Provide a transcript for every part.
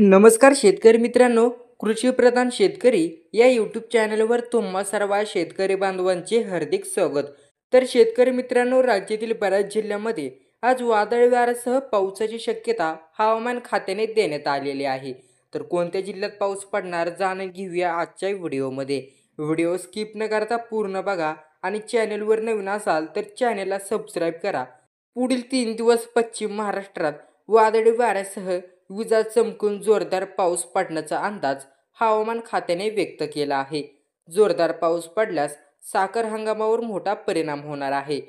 नमस्कार शेतकरी मित्रांनो, कृषीप्रधान शेतकरी या यूट्यूब चॅनलवर तुम्हा सर्व शेतकरी बांधवांचे हार्दिक स्वागत. तर शेतकरी मित्रांनो, राज्यातील बऱ्याच जिल्ह्यांमध्ये आज वादळी वाऱ्यासह पावसाची शक्यता हवामान खात्याने देण्यात आलेली आहे. तर कोणत्या जिल्ह्यात पाऊस पडणार जाणून घेऊया आजच्या व्हिडिओमध्ये. व्हिडिओ स्किप न करता पूर्ण बघा आणि चॅनलवर नवीन असाल तर चॅनलला सबस्क्राईब करा. पुढील 3 दिवस पश्चिम महाराष्ट्रात वादळी वाऱ्यासह विजा चमकून जोरदार पाऊस पडण्याचा अंदाज हवामान खात्याने व्यक्त केला आहे. जोरदार पाऊस पडल्यास साखर हंगामावर मोठा परिणाम होणार आहे.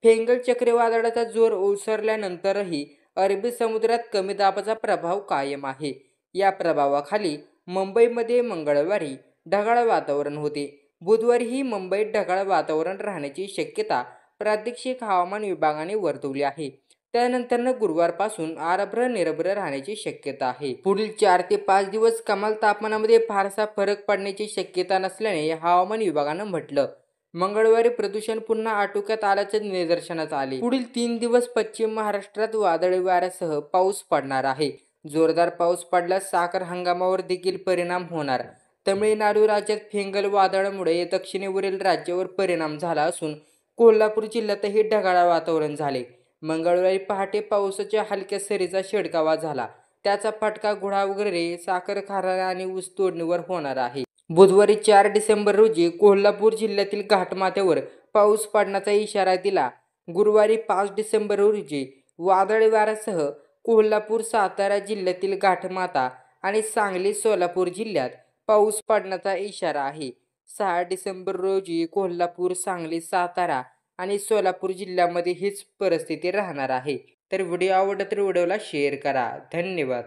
फेंगल चक्रीवादळाचा जोर ओसरल्यानंतरही अरबी समुद्रात कमी दाबाचा प्रभाव कायम आहे. या प्रभावाखाली मुंबईमध्ये मंगळवारी ढगाळ वातावरण होते. बुधवारीही मुंबईत ढगाळ वातावरण राहण्याची शक्यता प्रादेशिक हवामान विभागाने वर्तवली आहे. त्यानंतर गुरुवारपासून आरभ्र निरभ्र राहण्याची शक्यता आहे. पुढील 4 ते 5 दिवस कमाल तापमानामध्ये फारसा फरक पडण्याची शक्यता नसल्याने हवामान विभागानं म्हटलं. मंगळवारी प्रदूषण पुन्हा आटोक्यात आल्याचे निदर्शनास आले. पुढील 3 दिवस पश्चिम महाराष्ट्रात वादळी वाऱ्यासह पाऊस पडणार आहे. जोरदार पाऊस पडल्यास साखर हंगामावर देखील परिणाम होणार. तमिळनाडू राज्यात फेंगल वादळामुळे दक्षिणेवरील राज्यावर परिणाम झाला असून कोल्हापूर जिल्ह्यातही ढगाळ वातावरण झाले. मंगळवारी पहाटे पावसाच्या हलक्या सरीचा शिडकावा झाला. त्याचा फटका घोडा वगैरे साखर कारखाना आणि ऊस तोडणीवर होणार आहे. बुधवारी 4 डिसेंबर रोजी कोल्हापूर जिल्ह्यातील घाटमाथ्यावर पाऊस पडण्याचा इशारा दिला. गुरुवारी 5 डिसेंबर रोजी वादळी वाऱ्यासह कोल्हापूर, सातारा जिल्ह्यातील घाटमाथा आणि सांगली, सोलापूर जिल्ह्यात पाऊस पडण्याचा इशारा आहे. 6 डिसेंबर रोजी कोल्हापूर, सांगली, सातारा आणि सोलापूर जिल्ह्यामध्ये हीच परिस्थिती राहणार आहे. तर व्हिडिओ आवडला तर व्हिडिओला शेअर करा. धन्यवाद.